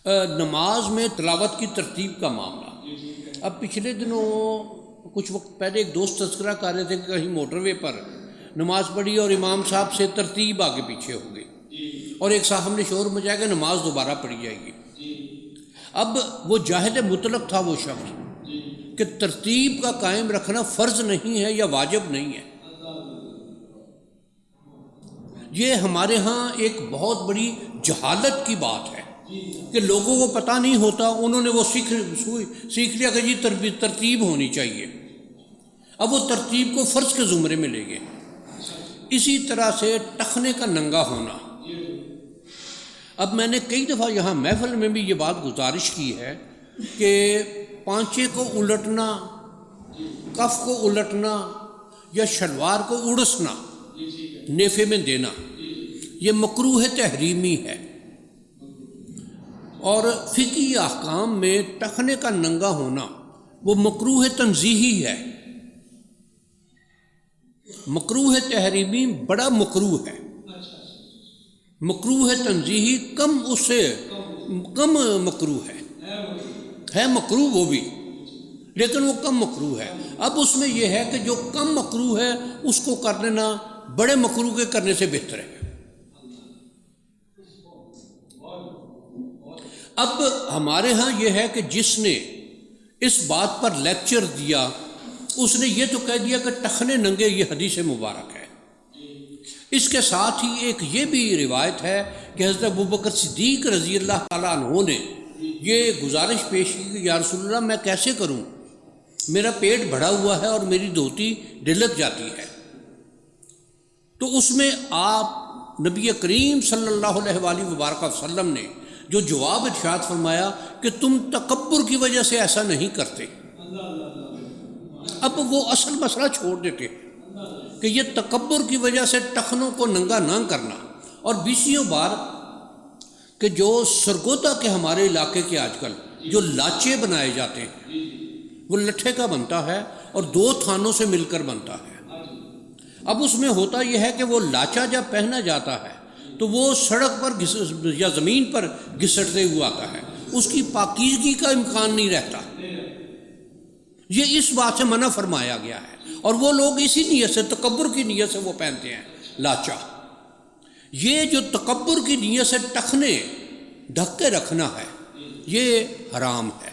نماز میں تلاوت کی ترتیب کا معاملہ، اب پچھلے دنوں کچھ وقت پہلے ایک دوست تذکرہ کر رہے تھے کہ کہیں موٹر وے پر نماز پڑھی اور امام صاحب سے ترتیب آگے پیچھے ہو گئی اور ایک صاحب نے شور مچایا کہ نماز دوبارہ پڑھی جائے گی۔ اب وہ جاہد مطلق تھا وہ شخص کہ ترتیب کا قائم رکھنا فرض نہیں ہے یا واجب نہیں ہے۔ یہ ہمارے ہاں ایک بہت بڑی جہالت کی بات ہے کہ لوگوں کو پتہ نہیں ہوتا، انہوں نے وہ سیکھ لیا کہ جی ترتیب ہونی چاہیے، اب وہ ترتیب کو فرض کے زمرے میں لے گئے۔ اسی طرح سے ٹخنے کا ننگا ہونا، اب میں نے کئی دفعہ یہاں محفل میں بھی یہ بات گزارش کی ہے کہ پانچے کو الٹنا، کف کو الٹنا یا شلوار کو اڑسنا نیفے میں دینا، یہ مکروہ تحریمی ہے، اور فقہی احکام میں ٹخنے کا ننگا ہونا وہ مکروہ تنزیہی ہے۔ مکروہ تحریمی بڑا مکروہ ہے، مکروہ تنزیہی کم، اس سے کم مکروہ ہے مکروہ وہ بھی، لیکن وہ کم مکروہ ہے۔ اب اس میں یہ ہے کہ جو کم مکروہ ہے اس کو کر لینا بڑے مکروہ کے کرنے سے بہتر ہے۔ اب ہمارے ہاں یہ ہے کہ جس نے اس بات پر لیکچر دیا اس نے یہ تو کہہ دیا کہ ٹخنے ننگے یہ حدیث مبارک ہے۔ اس کے ساتھ ہی ایک یہ بھی روایت ہے کہ حضرت ابوبکر صدیق رضی اللہ تعالیٰ عنہ نے یہ گزارش پیش کی کہ یا رسول اللہ میں کیسے کروں، میرا پیٹ بڑھا ہوا ہے اور میری دھوتی ڈھلک جاتی ہے۔ تو اس میں آپ نبی کریم صلی اللہ علیہ وآلہ وبارک وسلم نے جو جواب ارشاد فرمایا کہ تم تکبر کی وجہ سے ایسا نہیں کرتے۔ اب وہ اصل مسئلہ چھوڑ دیتے کہ یہ تکبر کی وجہ سے ٹخنوں کو ننگا نہ کرنا، اور بیسیوں بار کہ جو سرگودا کے ہمارے علاقے کے آج کل جو لاچے بنائے جاتے ہیں وہ لٹھے کا بنتا ہے اور دو تھانوں سے مل کر بنتا ہے۔ اب اس میں ہوتا یہ ہے کہ وہ لاچا جب پہنا جاتا ہے تو وہ سڑک پر یا زمین پر گھسٹتے ہوا آتا ہے، اس کی پاکیزگی کا امکان نہیں رہتا۔ یہ اس بات سے منع فرمایا گیا ہے، اور وہ لوگ اسی نیت سے، تکبر کی نیت سے وہ پہنتے ہیں لاچا۔ یہ جو تکبر کی نیت سے ٹخنے ڈھک کے رکھنا ہے یہ حرام ہے۔